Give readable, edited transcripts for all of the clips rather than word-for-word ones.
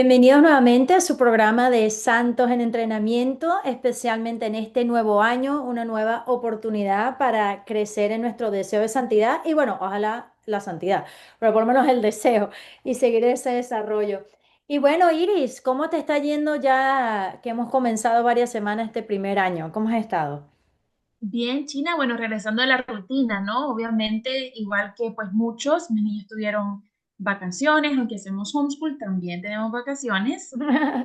Bienvenidos nuevamente a su programa de Santos en Entrenamiento, especialmente en este nuevo año, una nueva oportunidad para crecer en nuestro deseo de santidad y bueno, ojalá la santidad, pero por lo menos el deseo y seguir ese desarrollo. Y bueno, Iris, ¿cómo te está yendo ya que hemos comenzado varias semanas este primer año? ¿Cómo has estado? Bien, China, bueno, regresando a la rutina, ¿no? Obviamente, igual que pues muchos, mis niños tuvieron vacaciones, aunque hacemos homeschool, también tenemos vacaciones.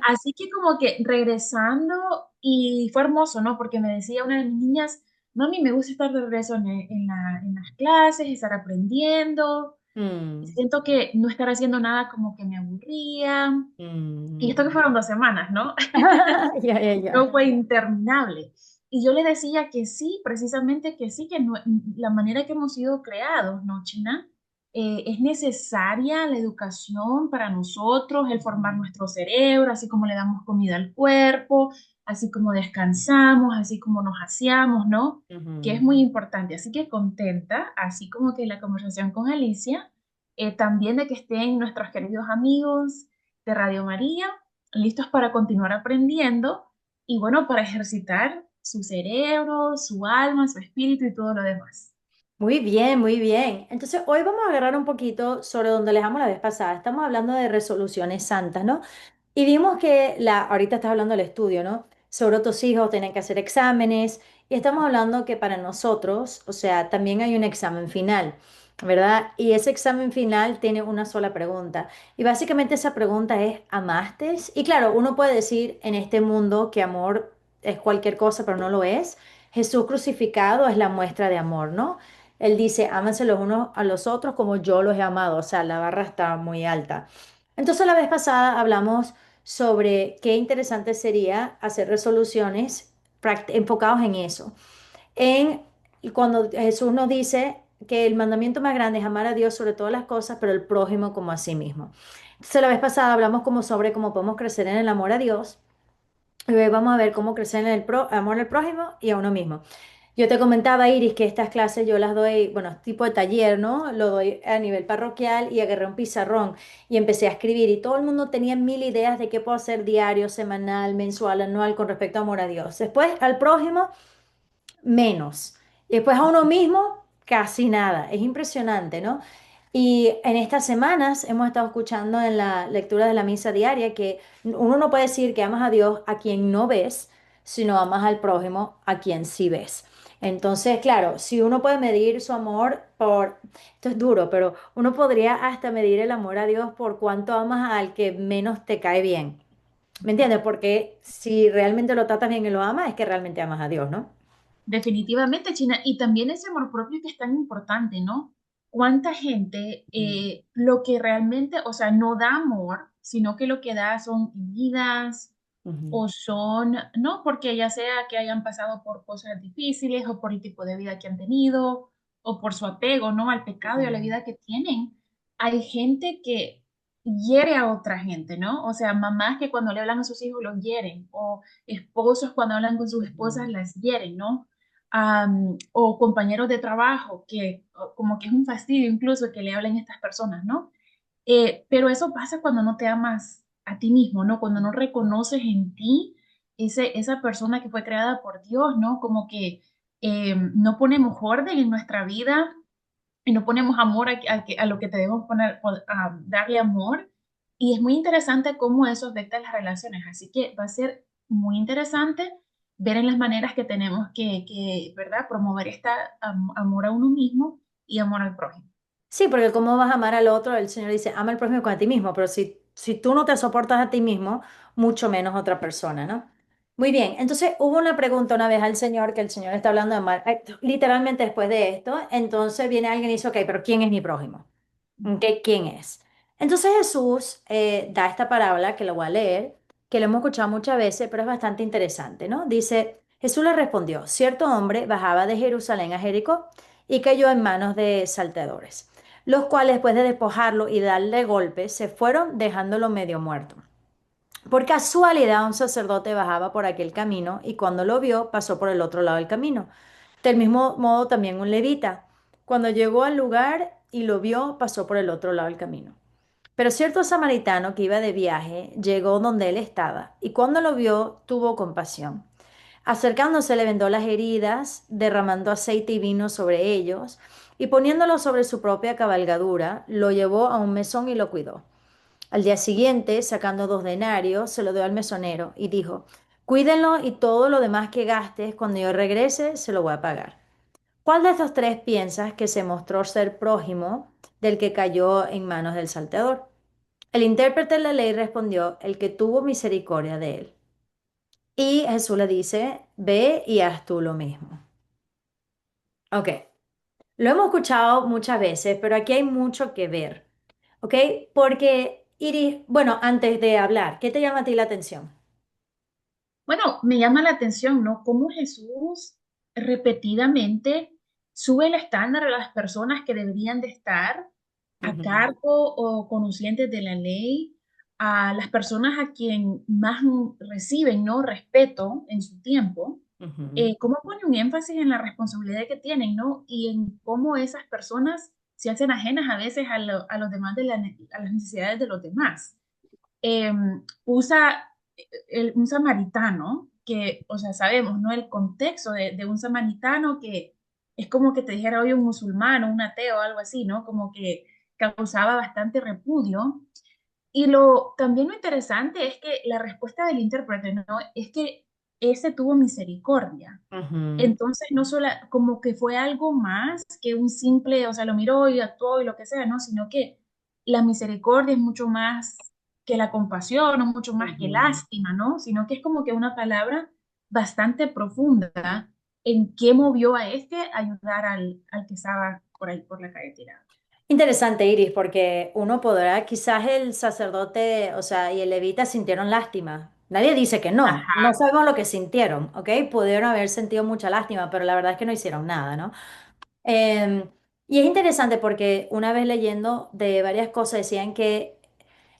Así que como que regresando y fue hermoso, ¿no? Porque me decía una de mis niñas, mami, me gusta estar de regreso en las clases, estar aprendiendo. Mm, Siento que no estar haciendo nada como que me aburría. Y esto que mm. fueron 2 semanas, ¿no? Ya, ya, ya. No fue interminable. Y yo le decía que sí, precisamente que sí, que la manera que hemos sido creados, ¿no, China? Es necesaria la educación para nosotros, el formar nuestro cerebro, así como le damos comida al cuerpo, así como descansamos, así como nos aseamos, ¿no? Que es Ujú. muy importante. Así que contenta, así como que la conversación con Alicia, también de que estén nuestros queridos amigos de Radio María, listos para continuar aprendiendo y bueno, para ejercitar su cerebro, su alma, su espíritu y todo lo demás. Muy bien, muy bien. Entonces, hoy vamos a agarrar un poquito sobre donde le dejamos la vez pasada. Estamos hablando de resoluciones santas, ¿no? Y vimos que ahorita estás hablando del estudio, ¿no? Sobre tus hijos tienen que hacer exámenes y estamos hablando que para nosotros, o sea, también hay un examen final, ¿verdad? Y ese examen final tiene una sola pregunta. Y básicamente esa pregunta es, ¿amaste? Y claro, uno puede decir en este mundo que amor es cualquier cosa, pero no lo es. Jesús crucificado es la muestra de amor, ¿no? Él dice, ámense los unos a los otros como yo los he amado. O sea, la barra está muy alta. Entonces, la vez pasada hablamos sobre qué interesante sería hacer resoluciones enfocados en eso. Y cuando Jesús nos dice que el mandamiento más grande es amar a Dios sobre todas las cosas, pero el prójimo como a sí mismo. Entonces, la vez pasada hablamos como sobre cómo podemos crecer en el amor a Dios. Y hoy vamos a ver cómo crecer en el amor al prójimo y a uno mismo. Yo te comentaba, Iris, que estas clases yo las doy, bueno, tipo de taller, ¿no? Lo doy a nivel parroquial y agarré un pizarrón y empecé a escribir y todo el mundo tenía mil ideas de qué puedo hacer diario, semanal, mensual, anual con respecto a amor a Dios. Después al prójimo, menos. Y después a uno mismo, casi nada. Es impresionante, ¿no? Y en estas semanas hemos estado escuchando en la lectura de la misa diaria que uno no puede decir que amas a Dios a quien no ves, sino amas al prójimo a quien sí ves. Entonces, claro, si uno puede medir su amor por, esto es duro, pero uno podría hasta medir el amor a Dios por cuánto amas al que menos te cae bien. ¿Me entiendes? Porque si realmente lo tratas bien y lo amas, es que realmente amas a Dios, ¿no? Definitivamente, China. Y también ese amor propio que es tan importante, ¿no? ¿Cuánta gente lo que realmente, o sea, no da amor, sino que lo que da son heridas Ujú. o son, no porque ya sea que hayan pasado por cosas difíciles o por el tipo de vida que han tenido o por su apego, ¿no? Al pecado y a la vida que tienen. Hay gente que hiere a otra gente, ¿no? O sea, mamás que cuando le hablan a sus hijos los hieren o esposos cuando hablan con sus esposas las hieren, ¿no? O compañeros de trabajo que como que es un fastidio incluso que le hablen a estas personas, ¿no? Pero eso pasa cuando no te amas a ti mismo, ¿no? Cuando no reconoces en ti esa persona que fue creada por Dios, ¿no? Como que no ponemos orden en nuestra vida y no ponemos amor a lo que te debemos poner, a darle amor. Y es muy interesante cómo eso afecta las relaciones. Así que va a ser muy interesante ver en las maneras que tenemos ¿verdad? Promover este amor a uno mismo y amor al prójimo. Sí, porque ¿cómo vas a amar al otro? El Señor dice, ama al prójimo como a ti mismo, pero si tú no te soportas a ti mismo, mucho menos otra persona, ¿no? Muy bien, entonces hubo una pregunta una vez al Señor, que el Señor está hablando de amar, literalmente después de esto, entonces viene alguien y dice, ok, pero ¿quién es mi prójimo? Ok, ¿quién es? Entonces Jesús da esta parábola, que lo voy a leer, que lo hemos escuchado muchas veces, pero es bastante interesante, ¿no? Dice, Jesús le respondió, cierto hombre bajaba de Jerusalén a Jericó y cayó en manos de salteadores, los cuales después de despojarlo y darle golpes, se fueron dejándolo medio muerto. Por casualidad, un sacerdote bajaba por aquel camino y cuando lo vio, pasó por el otro lado del camino. Del mismo modo, también un levita. Cuando llegó al lugar y lo vio, pasó por el otro lado del camino. Pero cierto samaritano que iba de viaje llegó donde él estaba y cuando lo vio tuvo compasión. Acercándose le vendó las heridas, derramando aceite y vino sobre ellos y poniéndolo sobre su propia cabalgadura, lo llevó a un mesón y lo cuidó. Al día siguiente, sacando 2 denarios, se lo dio al mesonero y dijo, cuídenlo y todo lo demás que gastes, cuando yo regrese, se lo voy a pagar. ¿Cuál de estos tres piensas que se mostró ser prójimo del que cayó en manos del salteador? El intérprete de la ley respondió, el que tuvo misericordia de él. Y Jesús le dice, ve y haz tú lo mismo. Ok, lo hemos escuchado muchas veces, pero aquí hay mucho que ver. ¿Ok? Porque, Iris, bueno, antes de hablar, ¿qué te llama a ti la atención? Bueno, me llama la atención, ¿no? Cómo Jesús repetidamente sube el estándar a las personas que deberían de estar a Ujú, cargo o conocientes de la ley, a las personas a quien más reciben, ¿no? Respeto en su tiempo. ujú, Cómo pone un énfasis en la responsabilidad que tienen, ¿no? Y en cómo esas personas se hacen ajenas a veces a los demás, a las necesidades de los demás. eh, Usa un samaritano, que, o sea, sabemos, ¿no? El contexto de un samaritano que es como que te dijera hoy un musulmán o un ateo o algo así, ¿no? Como que causaba bastante repudio. Y también lo interesante es que la respuesta del intérprete, ¿no? Es que ese tuvo misericordia. ujú. Entonces, no solo como que fue algo más que un simple, o sea, lo miró y actuó y lo que sea, ¿no? Sino que la misericordia es mucho más que la compasión o mucho más que Ujú. lástima, ¿no? Sino que es como que una palabra bastante profunda en qué movió a este a ayudar al que estaba por ahí por la calle tirado. Interesante, Iris, porque uno podrá, quizás el sacerdote, o sea, y el levita sintieron lástima. Nadie dice que no, no Ajá. sabemos lo que sintieron, ¿ok? Pudieron haber sentido mucha lástima, pero la verdad es que no hicieron nada, ¿no? Y es interesante porque una vez leyendo de varias cosas decían que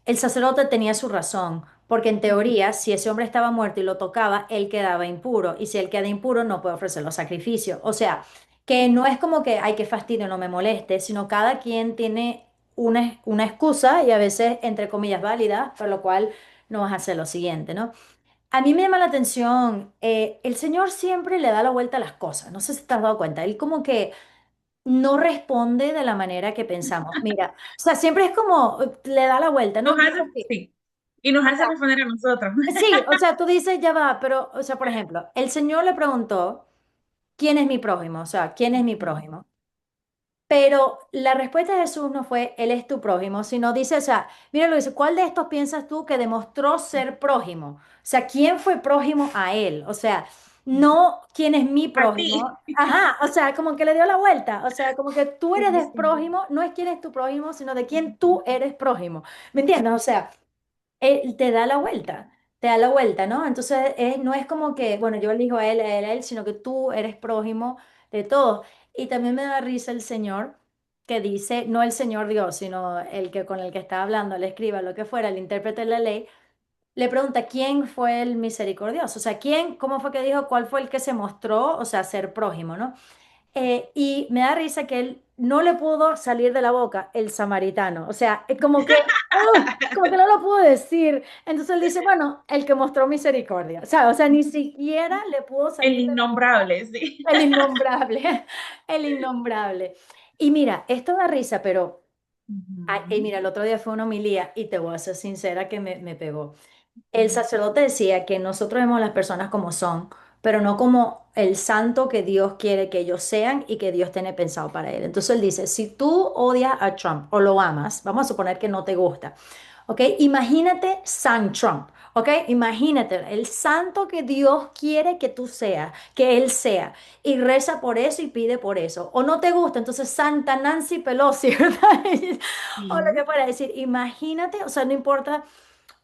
el sacerdote tenía su razón, porque en teoría, si ese hombre estaba muerto y lo tocaba, él quedaba impuro, y si él queda impuro, no puede ofrecer los sacrificios. O sea, que no es como que, ay, qué fastidio, no me moleste, sino cada quien tiene una excusa y a veces, entre comillas, válida, por lo cual no vas a hacer lo siguiente, ¿no? A mí me llama la atención, el Señor siempre le da la vuelta a las cosas, no sé si te has dado cuenta, él como que no responde de la manera que pensamos. Mira, o sea, siempre es como, le da la vuelta, ¿no? Nos Dice hace, así. sí, y nos hace responder a nosotros. Sí, o sea, tú dices, ya va, pero, o sea, por ejemplo, el Señor le preguntó, ¿quién es mi prójimo? O sea, ¿quién es mi prójimo? Pero la respuesta de Jesús no fue, Él es tu prójimo, sino dice, o sea, mira lo que dice, ¿cuál de estos piensas tú que demostró ser prójimo? O sea, ¿quién fue prójimo a Él? O sea, no quién es mi A ti. prójimo. Ajá, o sea, como que le dio la vuelta. O sea, como que tú eres Sí, de sí. prójimo, no es quién es tu prójimo, sino de quién tú eres prójimo. ¿Me entiendes? O sea, él te da la vuelta, ¿no? Entonces, no es como que, bueno, yo elijo a él, a él, a él, sino que tú eres prójimo de todos. Y también me da risa el Señor que dice, no el Señor Dios, sino el que con el que está hablando, el escriba, lo que fuera, el intérprete de la ley, le pregunta quién fue el misericordioso, o sea, quién, cómo fue que dijo, cuál fue el que se mostró, o sea, ser prójimo, ¿no? Y me da risa que él no le pudo salir de la boca el samaritano. O sea, como que no lo pudo decir. Entonces él dice, bueno, el que mostró misericordia. O sea, ni siquiera le pudo El salir de la boca innombrable, sí. el innombrable, el innombrable. Y mira, esto da risa, pero, ay, Ujú, mira, el otro día fue una homilía y te voy a ser sincera que me pegó. El ujú. sacerdote decía que nosotros vemos a las personas como son, pero no como el santo que Dios quiere que ellos sean y que Dios tiene pensado para él. Entonces él dice, si tú odias a Trump o lo amas, vamos a suponer que no te gusta, ¿ok? Imagínate San Trump, ¿ok? Imagínate el santo que Dios quiere que tú seas, que él sea, y reza por eso y pide por eso. O no te gusta, entonces Santa Nancy Pelosi, ¿verdad? O lo que Sí. fuera decir, imagínate, o sea, no importa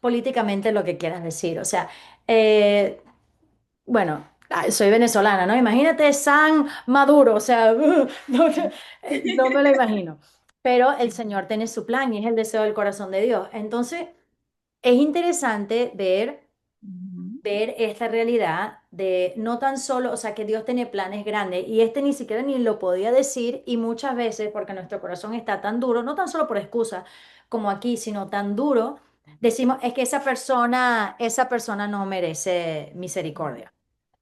políticamente lo que quieras decir. O sea, eh, bueno, soy venezolana, ¿no? Imagínate San Maduro, o sea, no me lo imagino. Pero el Sí. Señor tiene su plan y es el deseo del corazón de Dios. Entonces, es interesante ver ver esta realidad de no tan solo, o sea, que Dios tiene planes grandes y este ni siquiera ni lo podía decir y muchas veces porque nuestro corazón está tan duro, no tan solo por excusa como aquí, sino tan duro, decimos, es que esa persona no merece misericordia.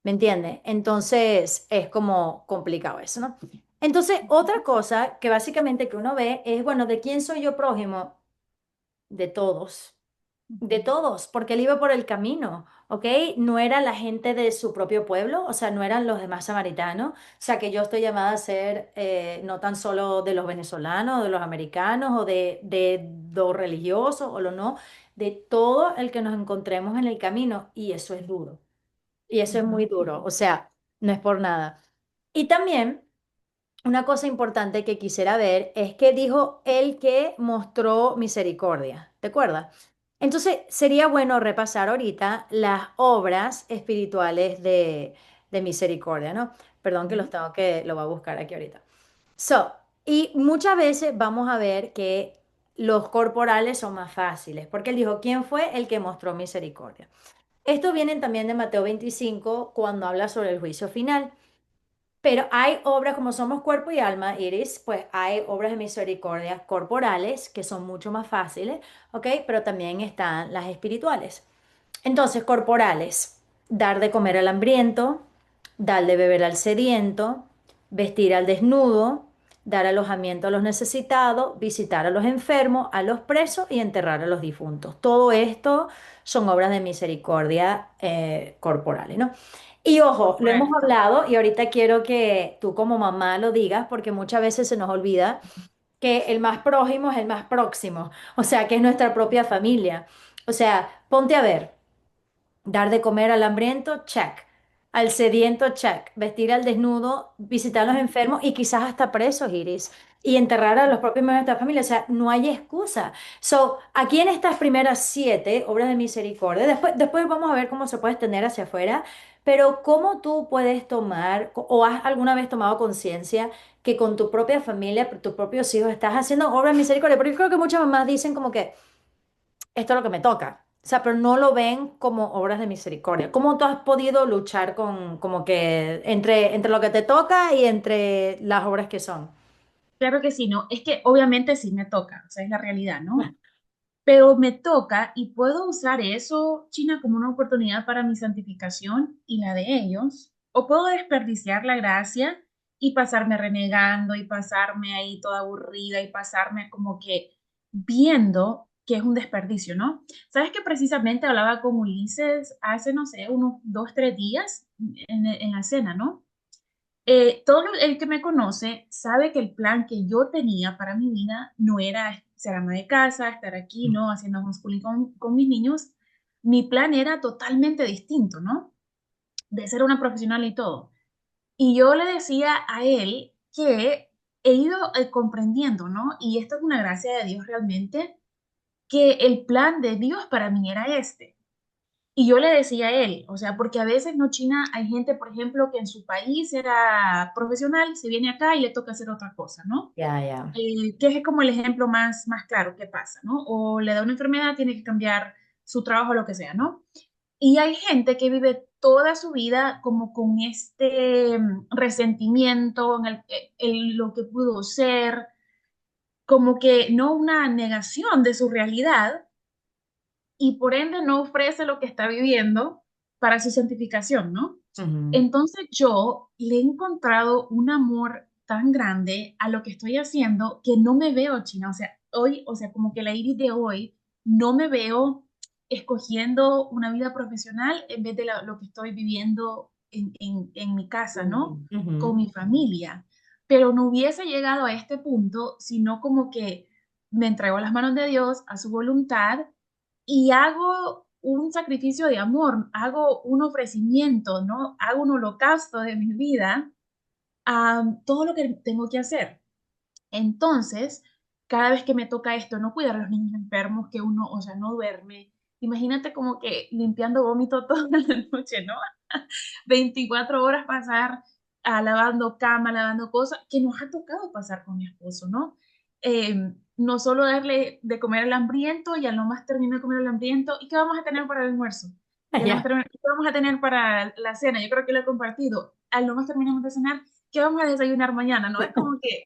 ¿Me entiendes? Entonces es como complicado eso, ¿no? Entonces, otra cosa que básicamente que uno ve es, bueno, ¿de quién soy yo prójimo? De todos. De todos, porque él iba por el camino, ¿ok? No era la gente de su propio pueblo, o sea, no eran los demás samaritanos, o sea, que yo estoy llamada a ser no tan solo de los venezolanos, de los americanos, o de los religiosos, o lo no, de todo el que nos encontremos en el camino, y eso es duro, y eso es muy duro, o sea, no es por nada. Y también una cosa importante que quisiera ver es que dijo el que mostró misericordia, ¿te acuerdas? Entonces sería bueno repasar ahorita las obras espirituales de misericordia, ¿no? Perdón que lo voy a buscar aquí ahorita. So, y muchas veces vamos a ver que los corporales son más fáciles, porque él dijo, ¿quién fue el que mostró misericordia? Esto viene también de Mateo 25 cuando habla sobre el juicio final. Pero hay obras como somos cuerpo y alma, Iris, pues hay obras de misericordia corporales que son mucho más fáciles, ¿ok? Pero también están las espirituales. Entonces, corporales, dar de comer al hambriento, dar de beber al sediento, vestir al desnudo, dar alojamiento a los necesitados, visitar a los enfermos, a los presos y enterrar a los difuntos. Todo esto son obras de misericordia corporales, ¿no? Y ojo, lo hemos Corporales. hablado y ahorita quiero que tú como mamá lo digas porque muchas veces se nos olvida que el más prójimo es el más próximo, o sea, que es nuestra propia familia. O sea, ponte a ver. Dar de comer al hambriento, check. Al sediento, check. Vestir al desnudo, visitar a los enfermos y quizás hasta presos, Iris. Y enterrar a los propios miembros de nuestra familia. O sea, no hay excusa. So, aquí en estas primeras 7 obras de misericordia, después vamos a ver cómo se puede extender hacia afuera, pero cómo tú puedes tomar o has alguna vez tomado conciencia que con tu propia familia, tus propios hijos, estás haciendo obras de misericordia. Porque yo creo que muchas mamás dicen como que esto es lo que me toca. O sea, pero no lo ven como obras de misericordia. ¿Cómo tú has podido luchar con, como que, entre lo que te toca y entre las obras que son? Claro que sí, ¿no? Es que obviamente sí me toca, o sea, es la realidad, ¿no? Pero me toca y puedo usar eso, China, como una oportunidad para mi santificación y la de ellos, o puedo desperdiciar la gracia y pasarme renegando y pasarme ahí toda aburrida y pasarme como que viendo que es un desperdicio, ¿no? Sabes que precisamente hablaba con Ulises hace, no sé, unos 2, 3 días en la cena, ¿no? Todo el que me conoce sabe que el plan que yo tenía para mi vida no era ser ama de casa, estar aquí, ¿no? Haciendo homeschooling con mis niños. Mi plan era totalmente distinto, ¿no? De ser una profesional y todo. Y yo le decía a él que he ido comprendiendo, ¿no? Y esto es una gracia de Dios realmente, que el plan de Dios para mí era este. Y yo le decía a él, o sea, porque a veces no China, hay gente, por ejemplo, que en su país era profesional, se viene acá y le toca hacer otra cosa, ¿no? Ya, ya. Que es como el ejemplo más claro que pasa, ¿no? O le da una enfermedad, tiene que cambiar su trabajo, lo que sea, ¿no? Y hay gente que vive toda su vida como con este resentimiento en lo que pudo ser, como que no una negación de su realidad y por ende no ofrece lo que está viviendo para su santificación, ¿no? Ujú. Entonces yo le he encontrado un amor tan grande a lo que estoy haciendo que no me veo china, o sea, hoy, o sea, como que la Iris de hoy, no me veo escogiendo una vida profesional en vez de lo que estoy viviendo en mi casa, ¿no? Con Ujú. mi familia. Pero no hubiese llegado a este punto, sino como que me entrego a las manos de Dios, a su voluntad y hago un sacrificio de amor, hago un ofrecimiento, ¿no? Hago un holocausto de mi vida a todo lo que tengo que hacer. Entonces, cada vez que me toca esto, no cuidar a los niños enfermos, que uno, o sea, no duerme. Imagínate como que limpiando vómito toda la noche, ¿no? 24 horas pasar lavando cama, lavando cosas, que nos ha tocado pasar con mi esposo, ¿no? No solo darle de comer al hambriento y al no más terminar de comer al hambriento, ¿y qué vamos a tener para el almuerzo? Ya. ¿Qué vamos a tener para la cena? Yo creo que lo he compartido. Al no más terminamos de cenar, ¿qué vamos a desayunar mañana? No es como que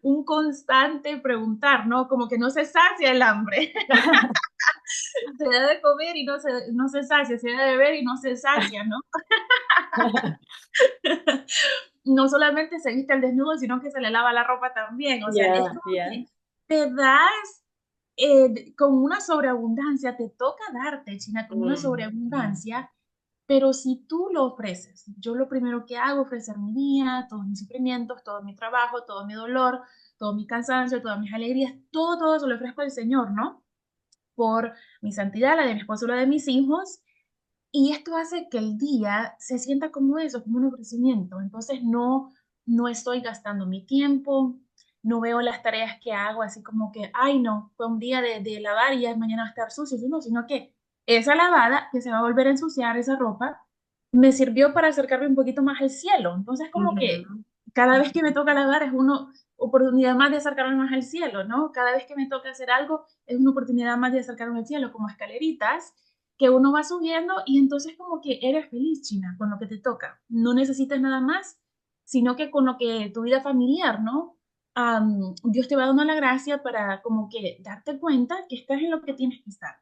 un constante preguntar, ¿no? Como que no se sacia el hambre. Se da de comer y no se sacia, se da de beber y no se sacia, ¿no? No solamente se viste al desnudo, sino que se le lava la ropa también. O sea, es Ya, como ya. que te das con una sobreabundancia, te toca darte, China, con una Mm, sobreabundancia, pero si tú lo ofreces, yo lo primero que hago es ofrecer mi día, todos mis sufrimientos, todo mi trabajo, todo mi dolor, todo mi cansancio, todas mis alegrías, todo eso lo ofrezco al Señor, ¿no? Por mi santidad, la de mi esposo, la de mis hijos, y esto hace que el día se sienta como eso, como un ofrecimiento. Entonces no estoy gastando mi tiempo, no veo las tareas que hago así como que, ay no, fue un día de lavar y ya mañana va a estar sucio, no, sino que esa lavada que se va a volver a ensuciar, esa ropa, me sirvió para acercarme un poquito más al cielo. Entonces como que ujú, cada vez que me toca lavar es una oportunidad más de acercarme más al cielo, ¿no? Cada vez que me toca hacer algo es una oportunidad más de acercarme al cielo, como escaleritas que uno va subiendo y entonces como que eres feliz, China, con lo que te toca. No necesitas nada más, sino que con lo que tu vida familiar, ¿no? Dios te va dando la gracia para como que darte cuenta que estás en lo que tienes que estar.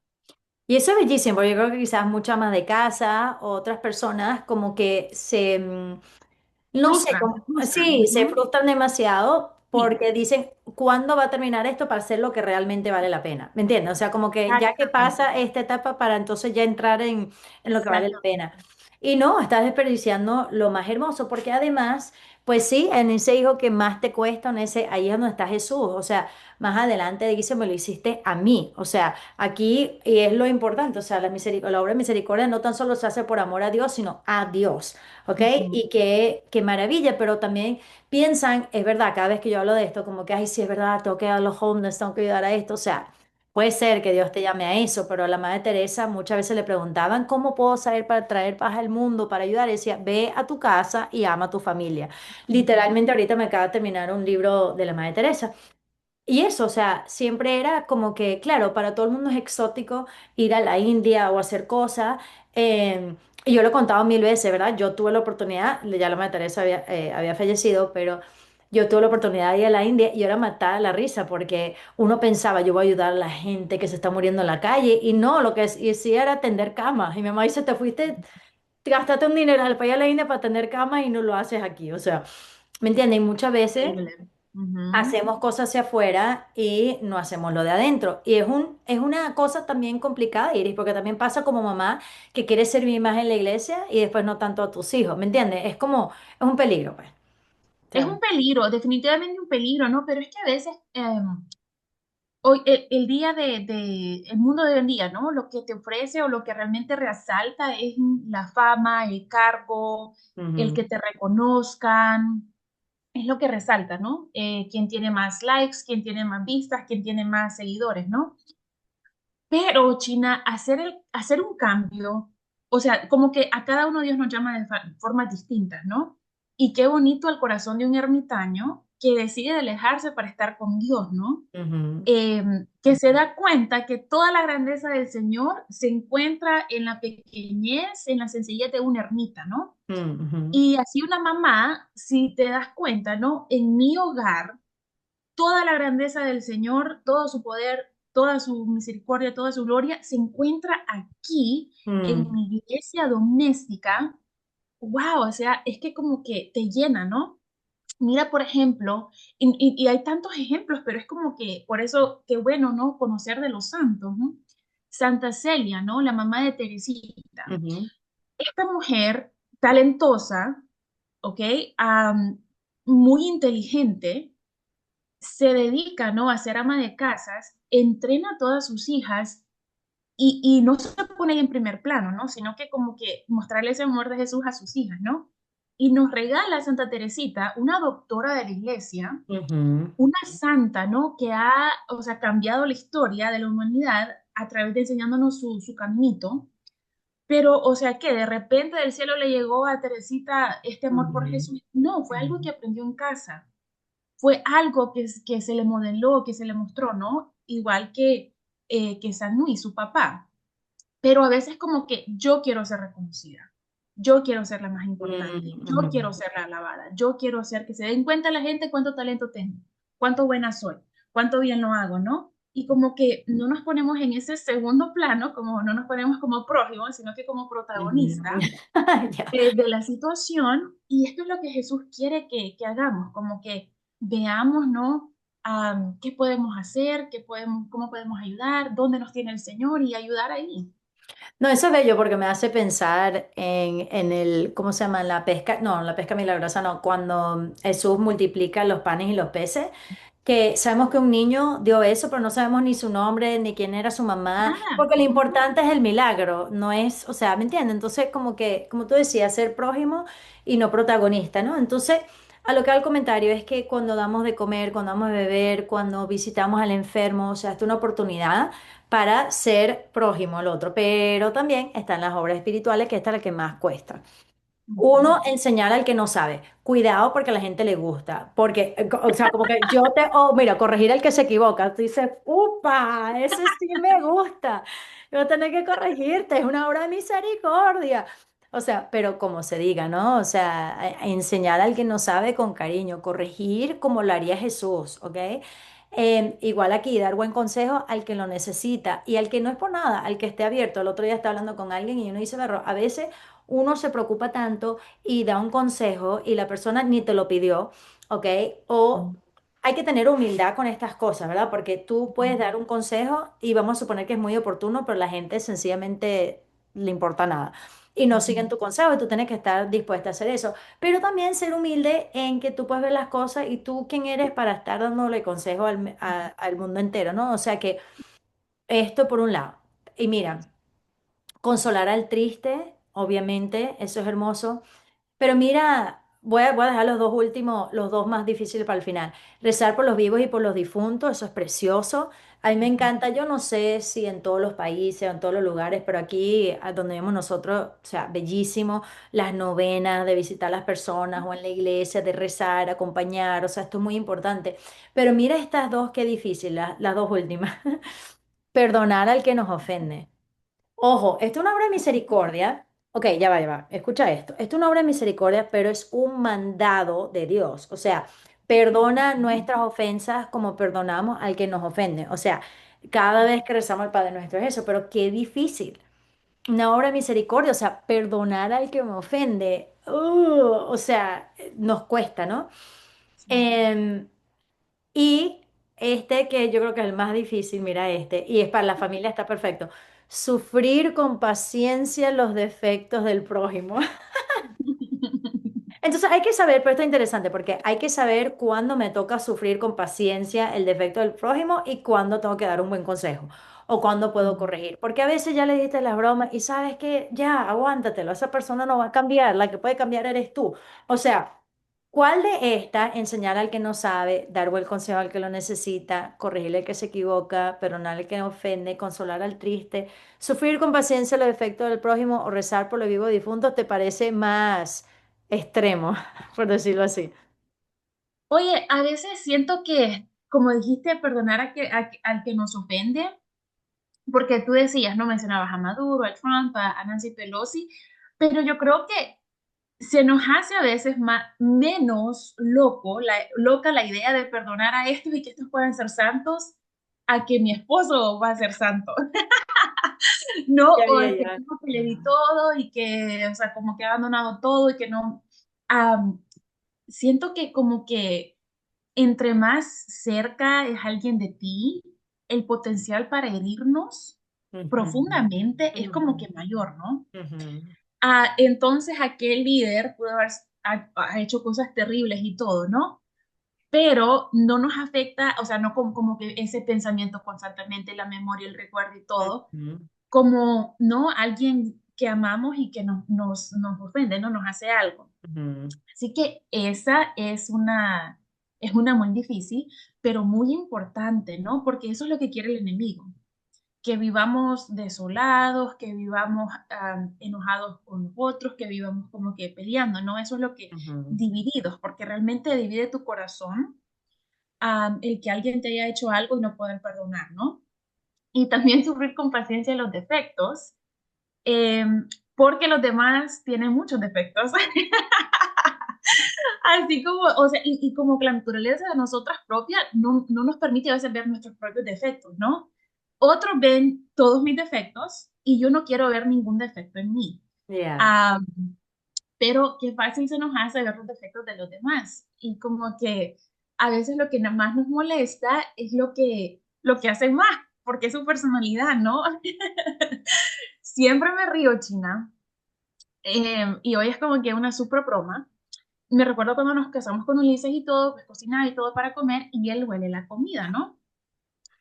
y eso es bellísimo, porque yo creo que quizás muchas más de casa, o otras personas como que no sé, Se frustran. sí, se Ujú. frustran demasiado Sí, porque dicen, ¿cuándo va a terminar esto para hacer lo que realmente vale la pena? ¿Me entiendes? O sea, como que ya que exactamente, pasa esta etapa para entonces ya entrar en lo que vale la pena. exactamente. Y no, estás desperdiciando lo más hermoso, porque además, pues sí, en ese hijo que más te cuesta, en ese, ahí es donde está Jesús. O sea, más adelante dice, me lo hiciste a mí. O sea, aquí, y es lo importante, o sea, la obra de misericordia no tan solo se hace por amor a Dios, sino a Dios. ¿Ok? Ujú. Y qué maravilla, pero también piensan, es verdad, cada vez que yo hablo de esto, como que, ay, sí, es verdad, tengo que ayudar a los homeless, tengo que ayudar a esto, o sea, puede ser que Dios te llame a eso, pero a la Madre Teresa muchas veces le preguntaban, ¿cómo puedo saber para traer paz al mundo, para ayudar? Y decía, ve a tu casa y ama a tu familia. Literalmente ahorita me acaba de terminar un libro de la Madre Teresa. Y eso, o sea, siempre era como que, claro, para todo el mundo es exótico ir a la India o hacer cosas. Y yo lo he contado mil veces, ¿verdad? Yo tuve la oportunidad, ya la Madre Teresa había fallecido, pero yo tuve la oportunidad de ir a la India y yo era matada de la risa porque uno pensaba, yo voy a ayudar a la gente que se está muriendo en la calle. Y no, lo que decía era tender camas. Y mi mamá dice, te fuiste, te gastaste un dineral para ir a la India para tender camas y no lo haces aquí. O sea, ¿me entiendes? Y muchas veces Increíble. Ujú. hacemos cosas hacia afuera y no hacemos lo de adentro. Y es una cosa también complicada, Iris, porque también pasa como mamá que quiere servir más en la iglesia y después no tanto a tus hijos, ¿me entiendes? Es como, es un peligro, pues. O Es sea, un peligro, definitivamente un peligro, ¿no? Pero es que a veces hoy, el día el mundo de hoy en día, ¿no? Lo que te ofrece o lo que realmente resalta es la fama, el cargo, el ujú, que te reconozcan, es lo que resalta, ¿no? Quién tiene más likes, quién tiene más vistas, quién tiene más seguidores, ¿no? Pero, China, hacer un cambio, o sea, como que a cada uno Dios nos llama de formas distintas, ¿no? Y qué bonito el corazón de un ermitaño que decide alejarse para estar con Dios, ¿no? ujú, Que se da cuenta que toda la grandeza del Señor se encuentra en la pequeñez, en la sencillez de una ermita, ¿no? ujú, Y así una mamá, si te das cuenta, ¿no? En mi hogar, toda la grandeza del Señor, todo su poder, toda su misericordia, toda su gloria se encuentra aquí en ujú, mi iglesia doméstica. Wow, o sea, es que como que te llena, ¿no? Mira, por ejemplo, y hay tantos ejemplos, pero es como que por eso, qué bueno, ¿no? Conocer de los santos, ¿no? Santa Celia, ¿no? La mamá de Teresita. ujú, Esta mujer talentosa, ¿ok? Am, muy inteligente, se dedica, ¿no? A ser ama de casas, entrena a todas sus hijas y no se pone ahí en primer plano, ¿no? Sino que como que mostrarle ese amor de Jesús a sus hijas, ¿no? Y nos regala a Santa Teresita, una doctora de la iglesia, ujú, una santa, ¿no? Que ha, o sea, cambiado la historia de la humanidad a través de enseñándonos su caminito. Pero, o sea, que de repente del cielo le llegó a Teresita este amor por ujú, Jesús. No, fue algo que aprendió en casa. Fue algo que se le modeló, que se le mostró, ¿no? Igual que San Luis, su papá. pero a veces como que yo quiero ser reconocida, yo quiero ser la más importante, Mm, yo ujú. quiero ser la alabada, yo quiero hacer que se den cuenta la gente cuánto talento tengo, cuánto buena soy, cuánto bien lo hago, ¿no? Y como que no nos ponemos en ese segundo plano, como no nos ponemos como prójimos, sino que como Ujú. protagonista Ya. de la situación. Y esto es lo que Jesús quiere que hagamos, como que veamos, ¿no? ¿Qué podemos hacer? ¿Qué podemos, cómo podemos ayudar? ¿Dónde nos tiene el Señor? Y ayudar ahí. No, eso es bello porque me hace pensar en el, ¿cómo se llama? En la pesca, no, en la pesca milagrosa, no, cuando Jesús multiplica los panes y los peces, que sabemos que un niño dio eso, pero no sabemos ni su nombre, ni quién era su mamá, Nada. porque lo Ujú, importante es el milagro, no es, o sea, ¿me entiendes? Entonces, como que, como tú decías, ser prójimo y no protagonista, ¿no? Entonces, a lo que va el comentario es que cuando damos de comer, cuando damos de beber, cuando visitamos al enfermo, o sea, es una oportunidad para ser prójimo al otro, pero también están las obras espirituales, que esta es la que más cuesta. ujú. Uno, enseñar al que no sabe. Cuidado porque a la gente le gusta. Porque, o sea, como que yo te, oh, mira, corregir al que se equivoca. Tú dices, upa, ese sí me gusta. Yo voy a tener que corregirte, es una obra de misericordia. O sea, pero como se diga, ¿no? O sea, enseñar al que no sabe con cariño, corregir como lo haría Jesús, ¿ok? Igual aquí, dar buen consejo al que lo necesita y al que no es por nada, al que esté abierto. El otro día estaba hablando con alguien y uno dice, "Berro, a veces uno se preocupa tanto y da un consejo y la persona ni te lo pidió, ¿ok? O hay que tener humildad con estas cosas, ¿verdad? Porque tú puedes dar un consejo y vamos a suponer que es muy oportuno, pero la gente sencillamente le importa nada. Y no siguen tu consejo y tú tienes que estar dispuesta a hacer eso. Pero también ser humilde en que tú puedes ver las cosas y tú quién eres para estar dándole consejo al mundo entero, ¿no? O sea que esto por un lado. Y mira. Consolar al triste, obviamente, eso es hermoso. Pero mira, voy a dejar los dos últimos, los dos más difíciles para el final. Rezar por los vivos y por los difuntos, eso es precioso. A mí me encanta, yo no sé si en todos los países o en todos los lugares, pero aquí a donde vemos nosotros, o sea, bellísimo, las novenas, de visitar a las personas o en la iglesia, de rezar, acompañar, o sea, esto es muy importante. Pero mira estas dos, qué difícil, las dos últimas. Perdonar al que nos ofende. Ojo, esto es una obra de misericordia. Ok, ya va, ya va. Escucha esto. Esto es una obra de misericordia, pero es un mandado de Dios. O sea, perdona nuestras ofensas como perdonamos al que nos ofende. O sea, cada vez que rezamos al Padre Nuestro es eso, pero qué difícil. Una obra de misericordia, o sea, perdonar al que me ofende. O sea, nos cuesta, ¿no? Em, y este que yo creo que es el más difícil, mira este, y es para la familia, está perfecto. Sufrir con paciencia los defectos del prójimo. Entonces hay que saber, pero esto es interesante porque hay que saber cuándo me toca sufrir con paciencia el defecto del prójimo y cuándo tengo que dar un buen consejo o cuándo puedo corregir. Porque a veces ya le diste las bromas y sabes que ya, aguántatelo, esa persona no va a cambiar, la que puede cambiar eres tú. O sea, ¿cuál de estas, enseñar al que no sabe, dar buen consejo al que lo necesita, corregirle al que se equivoca, perdonar al que ofende, consolar al triste, sufrir con paciencia los defectos del prójimo o rezar por los vivos difuntos, te parece más extremo, por decirlo así? Oye, a veces siento que, como dijiste, perdonar al que nos ofende, porque tú decías, no mencionabas a Maduro, a Trump, a Nancy Pelosi, pero yo creo que se nos hace a veces menos loca la idea de perdonar a estos y que estos puedan ser santos a que mi esposo va a ser santo, ¿no? Ya, O ya, este ya. tipo que le di todo y que, o sea, como que ha abandonado todo y que no. am, Siento que como que entre más cerca es alguien de ti, el potencial para herirnos Ujú, profundamente es como ujú, que mayor, ¿no? ujú, Entonces aquel líder pudo ha hecho cosas terribles y todo, ¿no? Pero no nos afecta, o sea, no como que ese pensamiento constantemente, la memoria, el recuerdo y todo, ujú, como, ¿no? Alguien que amamos y que nos ofende, ¿no? Nos hace algo. ujú, Así que esa es una muy difícil, pero muy importante, ¿no? Porque eso es lo que quiere el enemigo, que vivamos desolados, que vivamos enojados con los otros, que vivamos como que peleando, ¿no? Eso es lo que ujú, divididos, porque realmente divide tu corazón el que alguien te haya hecho algo y no poder perdonar, ¿no? Y también sufrir con paciencia los defectos. eh, porque los demás tienen muchos defectos. Así como, o sea, y como que la naturaleza de nosotras propia no nos permite a veces ver nuestros propios defectos, ¿no? Otros ven todos mis defectos y yo no quiero ver ningún defecto en mí. Ya. Ah, pero qué fácil se nos hace ver los defectos de los demás. Y como que a veces lo que nada más nos molesta es lo que hacen más, porque es su personalidad, ¿no? Siempre me río, China. Y hoy es como que una super broma. Me recuerdo cuando nos casamos con Ulises y todo, pues cocinaba y todo para comer, y él huele la comida, ¿no?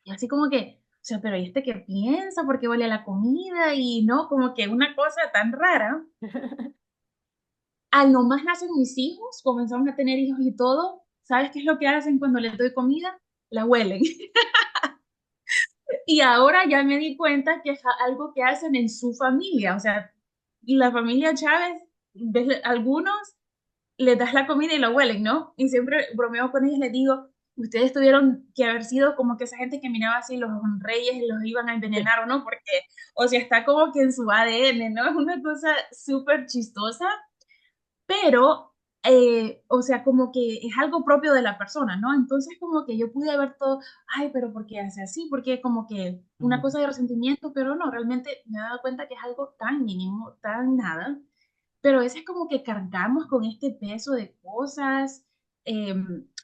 Y así como que, o sea, pero ¿y este qué piensa? ¿Por qué huele la comida? Y no, como que una cosa tan rara. Al nomás nacen mis hijos, comenzamos a tener hijos y todo, ¿sabes qué es lo que hacen cuando les doy comida? La huelen. Y ahora ya me di cuenta que es algo que hacen en su familia, o sea, la familia Chávez, ves, algunos les das la comida y la huelen, ¿no? Y siempre bromeo con ellos, les digo, ustedes tuvieron que haber sido como que esa gente que miraba así los reyes los iban a Sí. envenenar o no, porque, o sea, está como que en su ADN, ¿no? Es una cosa súper chistosa, pero, o sea, como que es algo propio de la persona, ¿no? Entonces, como que yo pude ver todo, ay, pero ¿por qué hace así? Porque como que una cosa de resentimiento, pero no, realmente me he dado cuenta que es algo tan mínimo, tan nada, pero a veces como que cargamos con este peso de cosas, eh,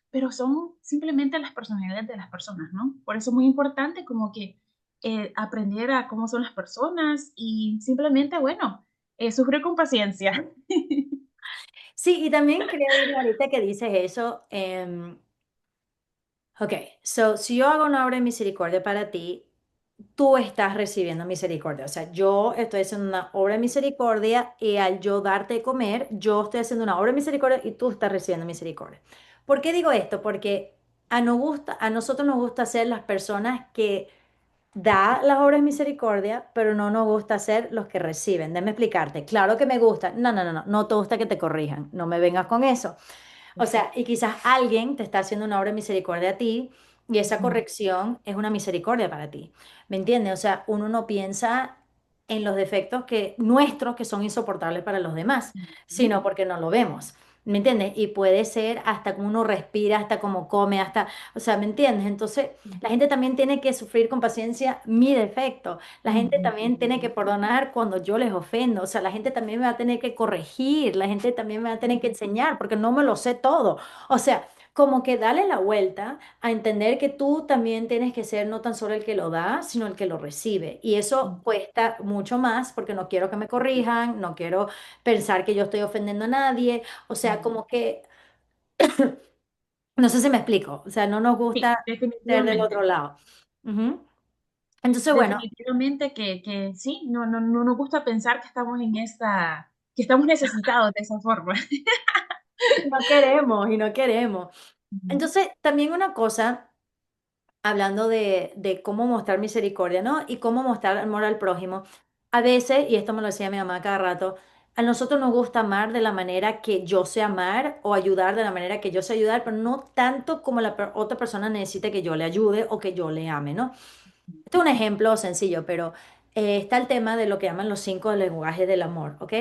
pero son simplemente las personalidades de las personas, ¿no? Por eso es muy importante como que aprender a cómo son las personas y simplemente, bueno, sufrir con paciencia. Sí, y también creo, Irma, ahorita que dices eso, ok, so, si yo hago una obra de misericordia para ti, tú estás recibiendo misericordia. O sea, yo estoy haciendo una obra de misericordia y al yo darte de comer, yo estoy haciendo una obra de misericordia y tú estás recibiendo misericordia. ¿Por qué digo esto? Porque a nosotros nos gusta ser las personas que da las obras de misericordia, pero no nos gusta ser los que reciben. Déjame explicarte. Claro que me gusta. No, no, no, no. No te gusta que te corrijan. No me vengas con eso. O sea, y quizás alguien te está haciendo una obra de misericordia a ti y esa corrección es una misericordia para ti. ¿Me entiendes? O sea, uno no piensa en los defectos que nuestros que son insoportables para los demás, sino porque no lo vemos. ¿Me entiendes? Y puede ser hasta como uno respira, hasta como come, hasta, o sea, ¿me entiendes? Entonces, la gente también tiene que sufrir con paciencia mi defecto. La gente también tiene que perdonar cuando yo les ofendo. O sea, la gente también me va a tener que corregir. La gente también me va a tener que enseñar porque no me lo sé todo. O sea, como que dale la vuelta a entender que tú también tienes que ser no tan solo el que lo da, sino el que lo recibe. Y eso cuesta mucho más porque no quiero que me corrijan, no quiero pensar que yo estoy ofendiendo a nadie. O sea, como que, no sé si me explico. O sea, no nos Sí, gusta ser del otro definitivamente. lado. Ujú. Entonces, bueno. Definitivamente que sí, no nos gusta pensar que estamos que estamos necesitados de esa forma. No queremos y no queremos. Ujú, Entonces, también una cosa, hablando de cómo mostrar misericordia, ¿no? Y cómo mostrar amor al prójimo. A veces, y esto me lo decía mi mamá cada rato, a nosotros nos gusta amar de la manera que yo sé amar o ayudar de la manera que yo sé ayudar, pero no tanto como otra persona necesite que yo le ayude o que yo le ame, ¿no? Este es un ejemplo sencillo, pero está el tema de lo que llaman los 5 lenguajes del amor, ¿ok?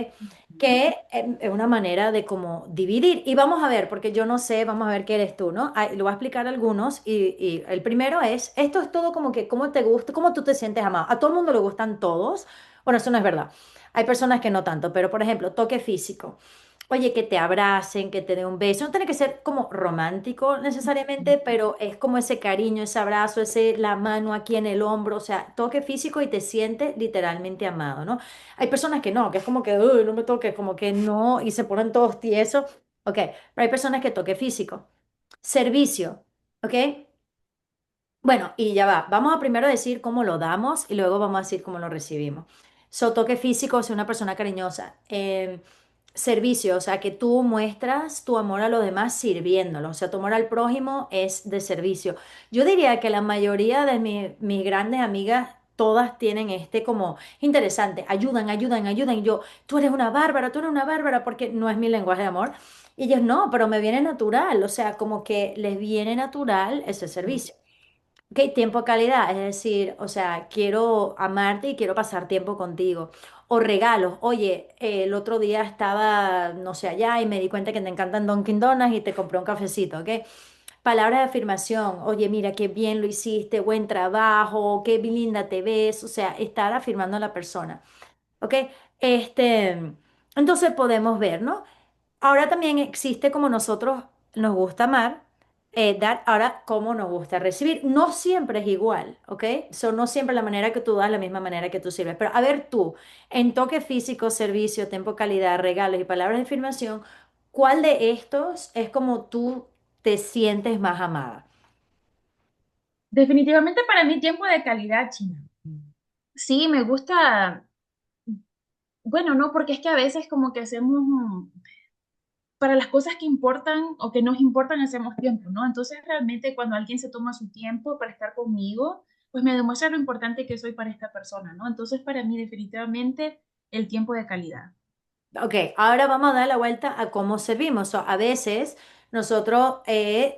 Que es una manera de como dividir. Y vamos a ver, porque yo no sé, vamos a ver qué eres tú, ¿no? Lo voy a explicar algunos. Y el primero es, esto es todo como que, ¿cómo te gusta? ¿Cómo tú te sientes amado? A todo el mundo le gustan todos. Bueno, eso no es verdad. Hay personas que no tanto, pero por ejemplo, toque físico. Oye, que te abracen, que te den un beso. No tiene que ser como romántico necesariamente, pero es como ese cariño, ese abrazo, ese la mano aquí en el hombro, o sea, toque físico y te sientes literalmente amado, ¿no? Hay personas que no, que es como que, "Uy, no me toques", como que no, y se ponen todos tiesos. Ok, pero hay personas que toque físico. Servicio, ¿ok? Bueno, y ya va. Vamos a primero decir cómo lo damos y luego vamos a decir cómo lo recibimos. So, toque físico, ser una persona cariñosa. Servicio, o sea, que tú muestras tu amor a los demás sirviéndolo. O sea, tu amor al prójimo es de servicio. Yo diría que la mayoría de mis grandes amigas, todas tienen este como interesante. Ayudan, ayudan, ayudan. Y yo, tú eres una bárbara, porque no es mi lenguaje de amor. Y ellos, no, pero me viene natural. O sea, como que les viene natural ese servicio. Ok, tiempo de calidad, es decir, o sea, quiero amarte y quiero pasar tiempo contigo. O regalos, oye, el otro día estaba, no sé, allá y me di cuenta que te encantan Dunkin' Donuts y te compré un cafecito, ¿ok? Palabras de afirmación, oye, mira, qué bien lo hiciste, buen trabajo, qué linda te ves, o sea, estar afirmando a la persona, ¿ok? Este, entonces podemos ver, ¿no? Ahora también existe como nosotros nos gusta amar, dar, ahora como nos gusta recibir. No siempre es igual, ¿ok? No siempre la manera que tú das, la misma manera que tú sirves. Pero a ver tú, en toque físico, servicio, tiempo, calidad, regalos y palabras de afirmación, ¿cuál de estos es como tú te sientes más amada? Definitivamente para mí tiempo de calidad, China. Sí, me gusta, bueno, no, porque es que a veces como que hacemos, para las cosas que importan o que nos importan, hacemos tiempo, ¿no? Entonces realmente cuando alguien se toma su tiempo para estar conmigo, pues me demuestra lo importante que soy para esta persona, ¿no? Entonces para mí definitivamente el tiempo de calidad. Ok, ahora vamos a dar la vuelta a cómo servimos. A veces nosotros,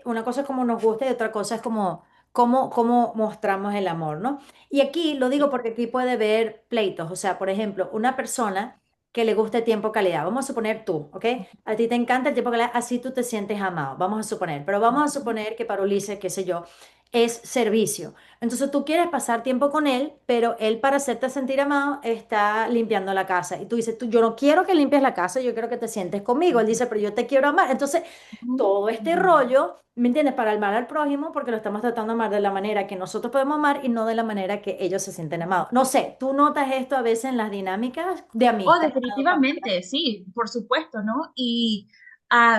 una cosa es como nos gusta y otra cosa es como cómo mostramos el amor, ¿no? Y aquí lo digo porque aquí puede haber pleitos. O sea, por ejemplo, una persona que le guste tiempo calidad. Vamos a suponer tú, ¿ok? A ti te encanta el tiempo calidad, así tú te sientes amado. Vamos a suponer. Pero vamos a suponer que para Ulises, qué sé yo, es servicio. Entonces tú quieres pasar tiempo con él, pero él para hacerte sentir amado está limpiando la casa. Y tú dices, yo no quiero que limpies la casa, yo quiero que te sientes conmigo. Él dice, pero yo te quiero amar. Entonces, Ujú. todo este rollo, ¿me entiendes? Para amar al prójimo, porque lo estamos tratando de amar de la manera que nosotros podemos amar y no de la manera que ellos se sienten amados. No sé, ¿tú notas esto a veces en las dinámicas de Oh, amistad? definitivamente, sí, por supuesto, ¿no? Y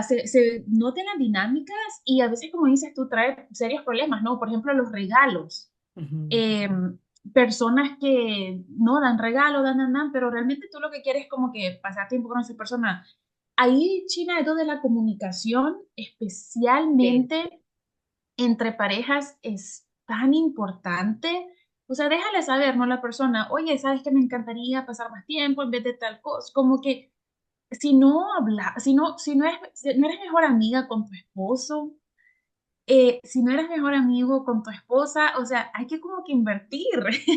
se notan las dinámicas y a veces, como dices tú, trae serios problemas, ¿no? Por ejemplo, los regalos. Ujú. Eh, Personas que no dan regalo, dan, pero realmente tú lo que quieres es como que pasar tiempo con esa persona. Ahí, China, es donde la comunicación, Sí. especialmente entre parejas, es tan importante. O sea, déjale saber, ¿no? La persona, oye, ¿sabes que me encantaría pasar más tiempo en vez de tal cosa? Como que si no habla, si no eres mejor amiga con tu esposo, si no eres mejor amigo con tu esposa, o sea, hay que como que invertir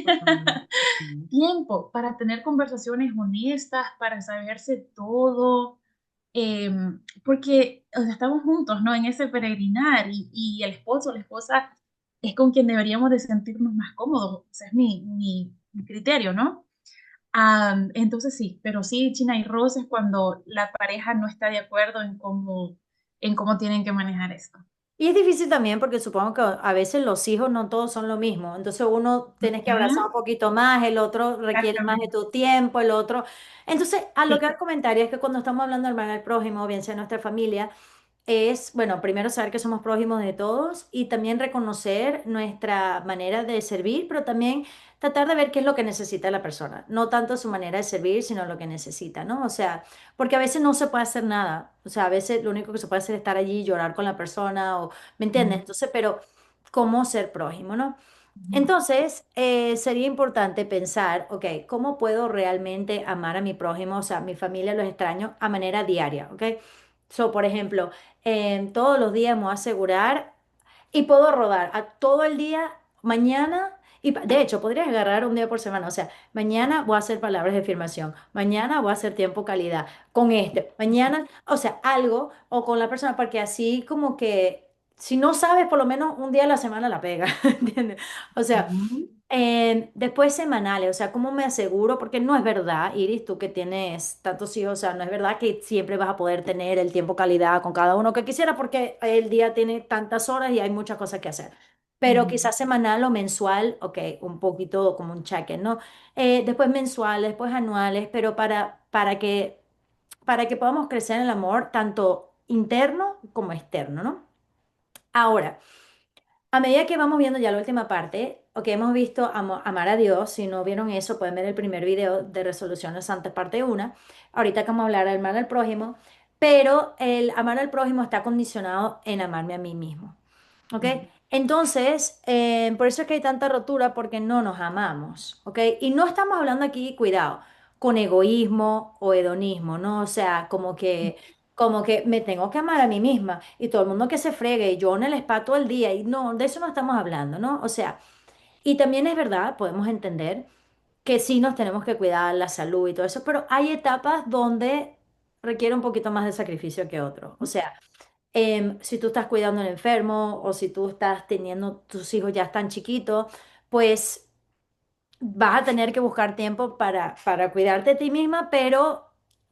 Ujú. Ujú. tiempo para tener conversaciones honestas, para saberse todo, porque o sea, estamos juntos, ¿no? En ese peregrinar y el esposo, la esposa es con quien deberíamos de sentirnos más cómodos, ese es mi criterio, ¿no? Entonces sí, pero sí, China y roces cuando la pareja no está de acuerdo en cómo tienen que manejar esto. Y es difícil también porque supongo que a veces los hijos no todos son lo mismo. Entonces uno tienes que abrazar un Ujú. poquito más, el otro requiere más de Exactamente. tu tiempo, el otro. Entonces, a lo que Sí. al comentario es que cuando estamos hablando del mal al prójimo, bien sea nuestra familia, es, bueno, primero saber que somos prójimos de todos y también reconocer nuestra manera de servir, pero también tratar de ver qué es lo que necesita la persona, no tanto su manera de servir, sino lo que necesita, ¿no? O sea, porque a veces no se puede hacer nada, o sea, a veces lo único que se puede hacer es estar allí, llorar con la persona, o, ¿me entiendes? Entonces, pero ¿cómo ser prójimo, no? Ujú. Entonces, sería importante pensar, ok, ¿cómo puedo realmente amar a mi prójimo, o sea, a mi familia, a los extraños, a manera diaria, ok? Por ejemplo, todos los días me voy a asegurar y puedo rodar a todo el día, mañana, y de hecho, podrías agarrar un día por semana, o sea, mañana voy a hacer palabras de afirmación, mañana voy a hacer tiempo calidad con este, mañana, o sea, algo, o con la persona, porque así como que, si no sabes, por lo menos un día a la semana la pega, ¿entiendes? O sea, Ujú. después semanales, o sea, ¿cómo me aseguro? Porque no es verdad, Iris, tú que tienes tantos hijos, o sea, no es verdad que siempre vas a poder tener el tiempo calidad con cada uno que quisiera porque el día tiene tantas horas y hay muchas cosas que hacer. Pero Ujú. quizás semanal o mensual, ok, un poquito como un cheque, ¿no? Después mensuales, después anuales, pero para que podamos crecer en el amor, tanto interno como externo, ¿no? Ahora. A medida que vamos viendo ya la última parte, o que hemos visto amar a Dios, si no vieron eso, pueden ver el primer video de Resoluciones Santas, parte 1. Ahorita que vamos a hablar del amar al prójimo, pero el amar al prójimo está condicionado en amarme a mí mismo. ¿Ok? Entonces, por eso es que hay tanta rotura porque no nos amamos. ¿Ok? Y no estamos hablando aquí, cuidado, con egoísmo o hedonismo, ¿no? O sea, como que me tengo que amar a mí misma y todo el mundo que se fregue y yo en el spa todo el día y no, de eso no estamos hablando, ¿no? O sea, y también es verdad, podemos entender que sí nos tenemos que cuidar la salud y todo eso, pero hay etapas donde requiere un poquito más de sacrificio que otros. O sea, si tú estás cuidando al enfermo o si tú estás teniendo, tus hijos ya están chiquitos, pues vas a tener que buscar tiempo para cuidarte a ti misma, pero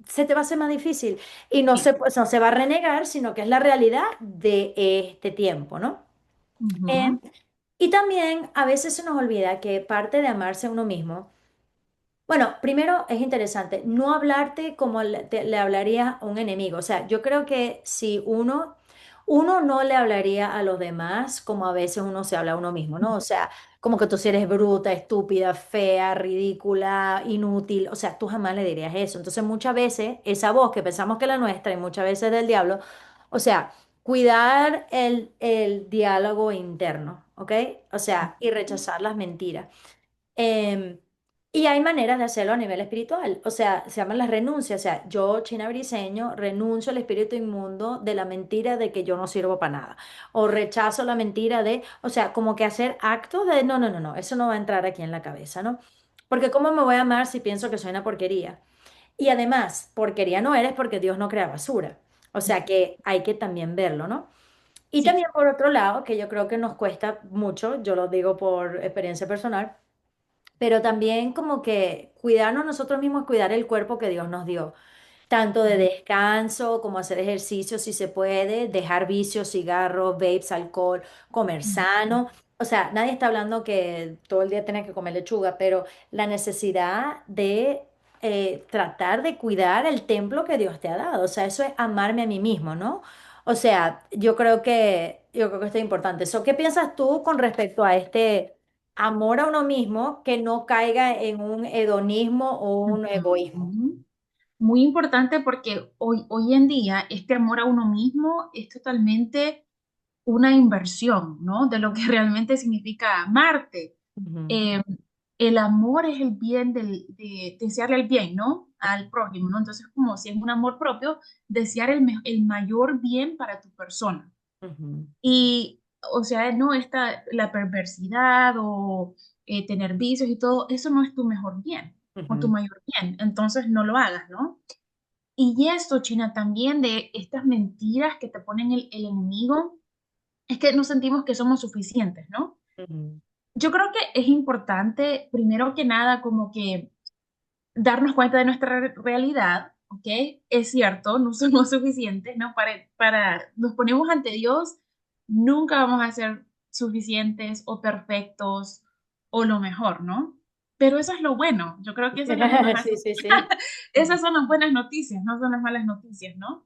se te va a hacer más difícil y no Sí. se, pues, no se va a renegar, sino que es la realidad de este tiempo, ¿no? Em, Ujú. y también a veces se nos olvida que parte de amarse a uno mismo, bueno, primero es interesante, no hablarte como le hablaría a un enemigo. O sea, yo creo que si uno no le hablaría a los demás como a veces uno se habla a uno mismo, ¿no? O sea, como que tú si eres bruta, estúpida, fea, ridícula, inútil. O sea, tú jamás le dirías eso. Entonces, muchas veces esa voz que pensamos que es la nuestra y muchas veces del diablo, o sea, cuidar el diálogo interno, ¿ok? O sea, y rechazar las mentiras. Em, y hay maneras de hacerlo a nivel espiritual, o sea, se llaman las renuncias, o sea, yo, China Briseño, renuncio al espíritu inmundo de la mentira de que yo no sirvo para nada, o rechazo la mentira de, o sea, como que hacer actos de, no, no, no, no, eso no va a entrar aquí en la cabeza, ¿no? Porque ¿cómo me voy a amar si pienso que soy una porquería? Y además, porquería no eres porque Dios no crea basura, o sea que hay que también verlo, ¿no? Y Sí, también por otro lado, que yo creo que nos cuesta mucho, yo lo digo por experiencia personal, pero también como que cuidarnos nosotros mismos, cuidar el cuerpo que Dios nos dio, tanto de descanso como hacer ejercicio si se puede, dejar vicios, cigarros, vapes, alcohol, comer sano. O sea, nadie está hablando que todo el día tienes que comer lechuga, pero la necesidad de tratar de cuidar el templo que Dios te ha dado. O sea, eso es amarme a mí mismo, ¿no? O sea, yo creo que esto es importante. ¿Qué piensas tú con respecto a este amor a uno mismo que no caiga en un hedonismo o un egoísmo? ujú. Muy importante porque hoy en día este amor a uno mismo es totalmente una inversión, ¿no? De lo que realmente significa amarte. Ujú, Eh, el amor es el bien de desearle el bien, ¿no? Al prójimo, ¿no? Entonces, como si es un amor propio, desear el mayor bien para tu persona. ujú, Y, o sea, no está la perversidad o tener vicios y todo, eso no es tu mejor bien o tu ujú, mayor bien. Entonces, no lo hagas, ¿no? Y esto, China, también de estas mentiras que te ponen el enemigo, es que nos sentimos que somos suficientes, ¿no? ujú, Yo creo que es importante, primero que nada, como que darnos cuenta de nuestra realidad, ¿ok? Es cierto, no somos suficientes, ¿no? Nos ponemos ante Dios, nunca vamos a ser suficientes o perfectos o lo mejor, ¿no? Pero eso es lo bueno, yo creo que eso es lo que nos hace, Sí, sí, sí. esas son las buenas noticias, no son las malas noticias, ¿no?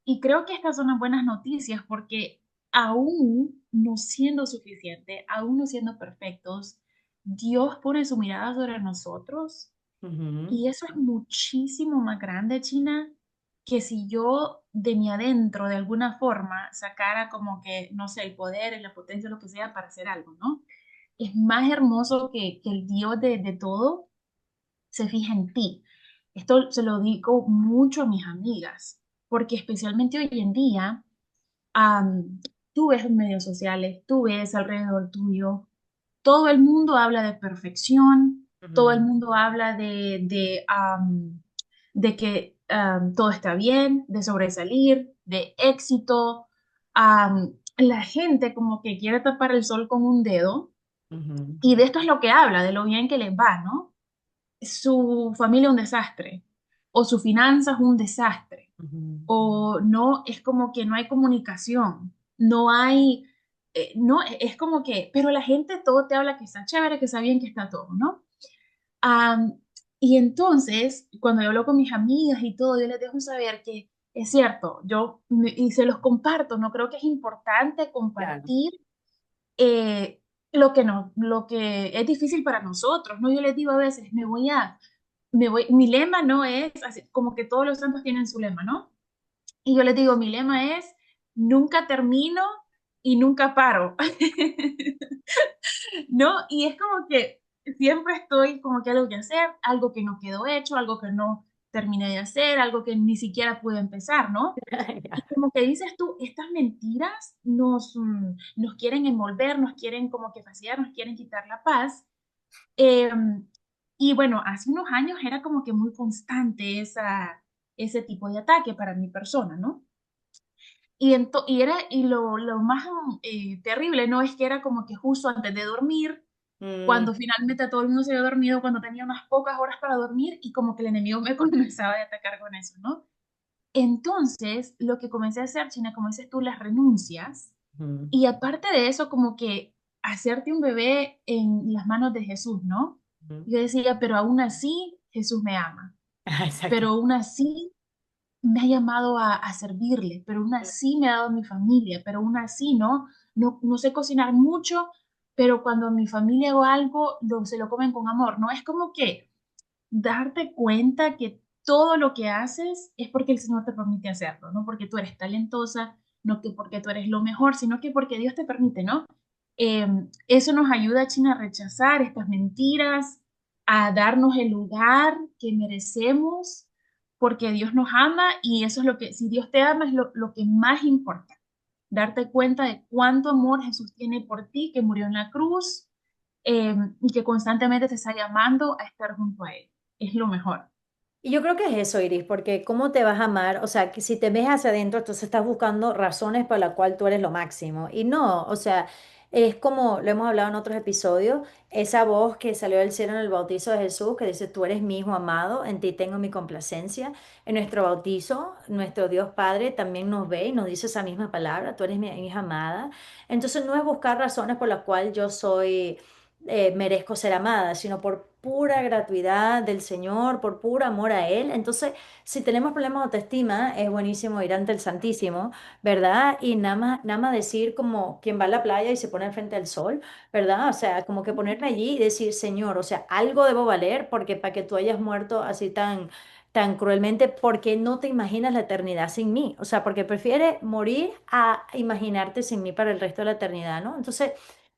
Y creo que estas son las buenas noticias porque aún no siendo suficiente, aún no siendo perfectos, Dios pone su mirada sobre nosotros Ujú, y eso es muchísimo más grande, China, que si yo de mi adentro, de alguna forma, sacara como que, no sé, el poder, la potencia, lo que sea, para hacer algo, ¿no? Es más hermoso que el Dios de todo se fija en ti. Esto se lo digo mucho a mis amigas, porque especialmente hoy en día, tú ves en medios sociales, tú ves alrededor tuyo, todo el mundo habla de perfección, todo el ujú, mundo habla de que todo está bien, de sobresalir, de éxito. La gente como que quiere tapar el sol con un dedo ujú, y de esto es lo que habla, de lo bien que les va, ¿no? Su familia un desastre o su finanzas un desastre ujú. o no, es como que no hay comunicación, no hay, no, es como que, pero la gente todo te habla que está chévere, que está bien, que está todo, ¿no? Am, y entonces, cuando yo hablo con mis amigas y todo, yo les dejo saber que es cierto, y se los comparto, no creo que es importante Claro. compartir lo que es difícil para nosotros, ¿no? Yo les digo a veces, mi lema no es así, como que todos los santos tienen su lema, ¿no? Y yo les digo, mi lema es, nunca termino y nunca paro, ¿no? Y es como que siempre estoy como que algo que hacer, algo que no quedó hecho, algo que no terminé de hacer, algo que ni siquiera pude empezar, ¿no? Y como que dices tú, estas mentiras nos quieren envolver, nos quieren como que fastidiar, nos quieren quitar la paz. Eh, y bueno, hace unos años era como que muy constante ese tipo de ataque para mi persona, ¿no? Y lo más terrible, ¿no? Es que era como que justo antes de dormir, Mm, cuando finalmente todo el mundo se había dormido, cuando tenía unas pocas horas para dormir y como que el enemigo me comenzaba a atacar con eso, ¿no? Entonces, lo que comencé a hacer, China, como dices tú, las renuncias. mm, Y aparte de eso, como que hacerte un bebé en las manos de Jesús, ¿no? mm. Yo decía, pero aún así Jesús me ama, Exacto. pero aún así me ha llamado a servirle, pero aún así me ha dado mi familia, pero aún así, ¿no? No sé cocinar mucho, pero cuando mi familia hago algo, se lo comen con amor, ¿no? Es como que darte cuenta que todo lo que haces es porque el Señor te permite hacerlo, no porque tú eres talentosa, no que porque tú eres lo mejor, sino que porque Dios te permite, ¿no? Eh, Eso nos ayuda, China, a rechazar estas mentiras, a darnos el lugar que merecemos, porque Dios nos ama y eso es lo que, si Dios te ama, es lo que más importa. Darte cuenta de cuánto amor Jesús tiene por ti, que murió en la cruz, y que constantemente te está llamando a estar junto a Él. Es lo mejor. Y yo creo que es eso, Iris, porque ¿cómo te vas a amar? O sea, que si te ves hacia adentro, entonces estás buscando razones por las cuales tú eres lo máximo. Y no, o sea, es como lo hemos hablado en otros episodios, esa voz que salió del cielo en el bautizo de Jesús, que dice, tú eres mi hijo amado, en ti tengo mi complacencia. En nuestro bautizo, nuestro Dios Padre también nos ve y nos dice esa misma palabra, tú eres mi hija amada. Entonces no es buscar razones por las cuales yo soy merezco ser amada, sino por pura gratuidad del Señor, por puro amor a Él. Entonces, si tenemos problemas de autoestima, es buenísimo ir ante el Santísimo, ¿verdad? Y nada más decir como quien va a la playa y se pone al frente del sol, ¿verdad? O sea, como que ponerme allí y decir, Señor, o sea, algo debo valer porque para que tú hayas muerto así tan cruelmente, porque no te imaginas la eternidad sin mí. O sea, porque prefieres morir a imaginarte sin mí para el resto de la eternidad, ¿no? Entonces,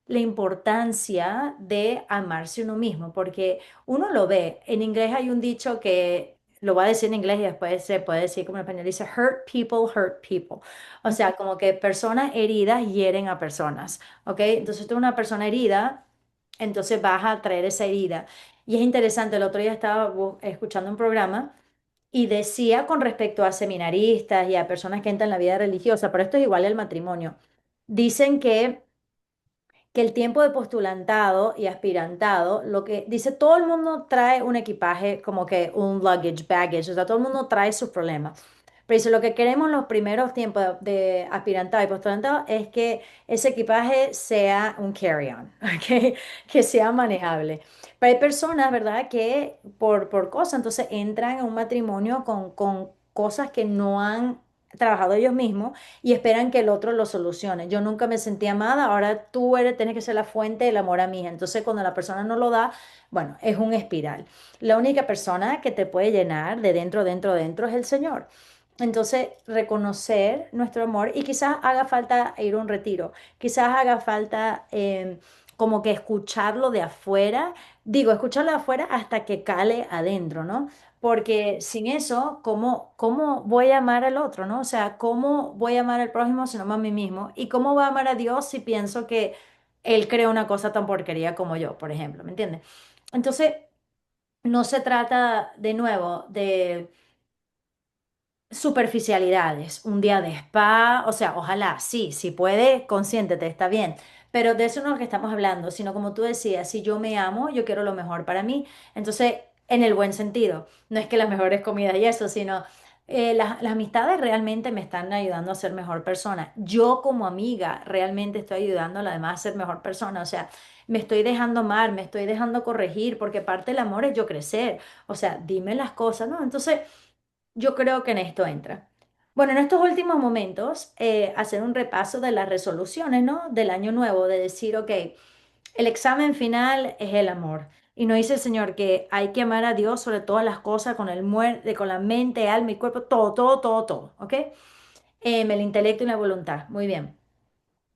la importancia de amarse uno mismo, porque uno lo ve. En inglés hay un dicho que lo voy a decir en inglés y después se puede decir como en español, dice hurt people, hurt people. O sea, como que personas heridas hieren a personas, ¿ok? Entonces tú eres una persona herida, entonces vas a traer esa herida. Y es interesante, el otro día estaba escuchando un programa y decía con respecto a seminaristas y a personas que entran en la vida religiosa, pero esto es igual al matrimonio, dicen que el tiempo de postulantado y aspirantado, lo que dice, todo el mundo trae un equipaje, como que un luggage, baggage, o sea, todo el mundo trae sus problemas. Pero dice, lo que queremos en los primeros tiempos de aspirantado y postulantado es que ese equipaje sea un carry-on, ¿ok? Que sea manejable. Pero hay personas, ¿verdad?, que por cosas, entonces entran en un matrimonio con cosas que no han trabajado ellos mismos y esperan que el otro lo solucione. Yo nunca me sentí amada, ahora tú tienes que ser la fuente del amor a mí. Entonces, cuando la persona no lo da, bueno, es un espiral. La única persona que te puede llenar de dentro, dentro, dentro es el Señor. Entonces, reconocer nuestro amor y quizás haga falta ir a un retiro, quizás haga falta como que escucharlo de afuera, digo, escucharlo de afuera hasta que cale adentro, ¿no? Porque sin eso, ¿cómo voy a amar al otro, ¿no? O sea, ¿cómo voy a amar al prójimo si no amo a mí mismo? ¿Y cómo voy a amar a Dios si pienso que Él creó una cosa tan porquería como yo, por ejemplo? ¿Me entiendes? Entonces, no se trata de nuevo de superficialidades, un día de spa, o sea, ojalá, sí, si puede, consiéntete, está bien, pero de eso no es lo que estamos hablando, sino como tú decías, si yo me amo, yo quiero lo mejor para mí, entonces, en el buen sentido, no es que las mejores comidas y eso, sino las amistades realmente me están ayudando a ser mejor persona. Yo como amiga realmente estoy ayudando a la demás a ser mejor persona, o sea, me estoy dejando amar, me estoy dejando corregir, porque parte del amor es yo crecer, o sea, dime las cosas, ¿no? Entonces... Yo creo que en esto entra. Bueno, en estos últimos momentos, hacer un repaso de las resoluciones, ¿no? Del año nuevo, de decir, ok, el examen final es el amor. Y nos dice el Señor que hay que amar a Dios sobre todas las cosas, con el muerte, con la mente, alma y cuerpo, todo, todo, todo, todo, ¿ok? El intelecto y la voluntad, muy bien,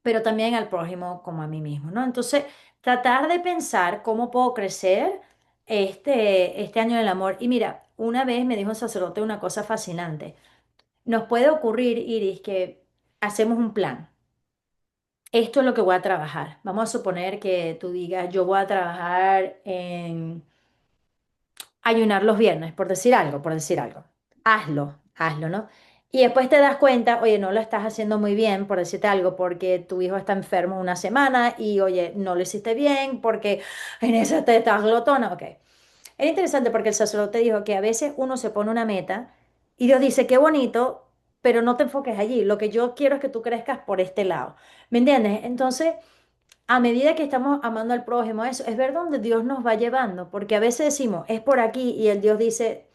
pero también al prójimo como a mí mismo, ¿no? Entonces, tratar de pensar cómo puedo crecer este año del amor. Y mira, una vez me dijo un sacerdote una cosa fascinante. Nos puede ocurrir, Iris, que hacemos un plan. Esto es lo que voy a trabajar. Vamos a suponer que tú digas, yo voy a trabajar en ayunar los viernes, por decir algo, por decir algo. Hazlo, hazlo, ¿no? Y después te das cuenta, oye, no lo estás haciendo muy bien, por decirte algo, porque tu hijo está enfermo una semana y, oye, no lo hiciste bien porque en esa te estás glotona. Ok. Era interesante porque el sacerdote dijo que a veces uno se pone una meta y Dios dice, qué bonito, pero no te enfoques allí. Lo que yo quiero es que tú crezcas por este lado. ¿Me entiendes? Entonces, a medida que estamos amando al prójimo, eso es ver dónde Dios nos va llevando, porque a veces decimos, es por aquí, y el Dios dice,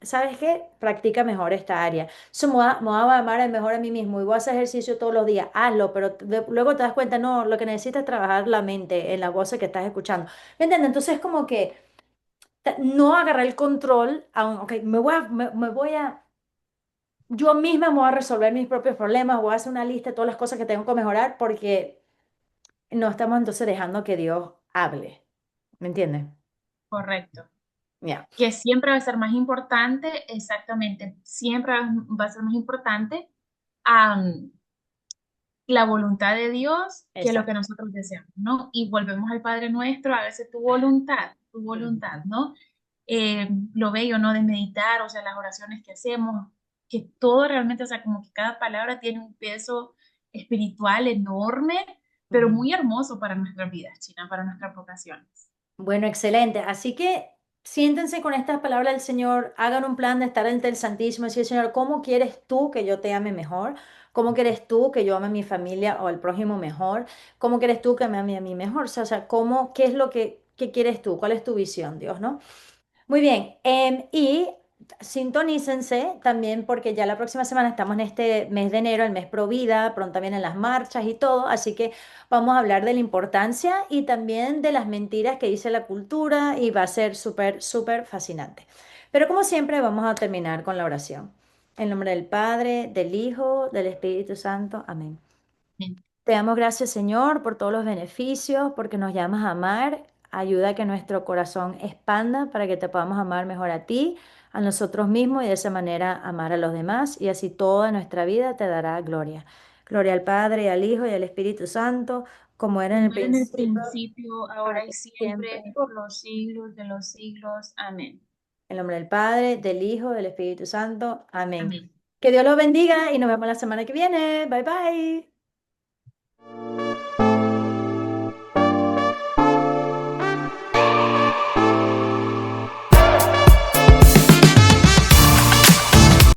¿sabes qué? Practica mejor esta área. So, me voy a amar mejor a mí mismo y voy a hacer ejercicio todos los días, hazlo, pero luego te das cuenta, no, lo que necesitas es trabajar la mente en la voz que estás escuchando. ¿Me entiendes? Entonces es como que no agarrar el control, ok, me voy a, yo misma me voy a resolver mis propios problemas, voy a hacer una lista de todas las cosas que tengo que mejorar porque no estamos entonces dejando que Dios hable. ¿Me entiendes? Correcto. Ya. Que siempre va a ser más importante, exactamente, siempre va a ser más importante am, la voluntad de Dios que lo que Exacto. nosotros deseamos, ¿no? Y volvemos al Padre Nuestro, a veces tu voluntad, Ujú. ¿no? Lo bello, ¿no? De meditar, o sea, las oraciones que hacemos, que todo realmente, o sea, como que cada palabra tiene un peso espiritual enorme, pero Ujú. muy hermoso para nuestras vidas, China, para nuestras vocaciones. Bueno, excelente. Así que siéntense con estas palabras del Señor, hagan un plan de estar ante el Santísimo y decir, Señor, ¿cómo quieres tú que yo te ame mejor? ¿Cómo quieres tú que yo ame a mi familia o al prójimo mejor? ¿Cómo quieres tú que me ame a mí mejor? O sea, ¿cómo, qué es lo que quieres tú? ¿Cuál es tu visión, Dios, no? Muy bien, y sintonícense también porque ya la próxima semana estamos en este mes de enero, el mes Pro Vida, pronto vienen las marchas y todo, así que vamos a hablar de la importancia y también de las mentiras que dice la cultura y va a ser súper, súper fascinante. Pero como siempre vamos a terminar con la oración. En nombre del Padre, del Hijo, del Espíritu Santo. Amén. Amén. Te damos gracias, Señor, por todos los beneficios, porque nos llamas a amar. Ayuda a que nuestro corazón expanda para que te podamos amar mejor a ti, a nosotros mismos y de esa manera amar a los demás. Y así toda nuestra vida te dará gloria. Gloria al Padre, y al Hijo y al Espíritu Santo, como era en el Como era en el principio, principio, ahora ahora y y siempre. siempre, por los siglos de los siglos. Amén. En nombre del Padre, del Hijo, del Espíritu Santo. Amén. Amén. Que Dios los bendiga y nos vemos la semana que viene. Bye bye.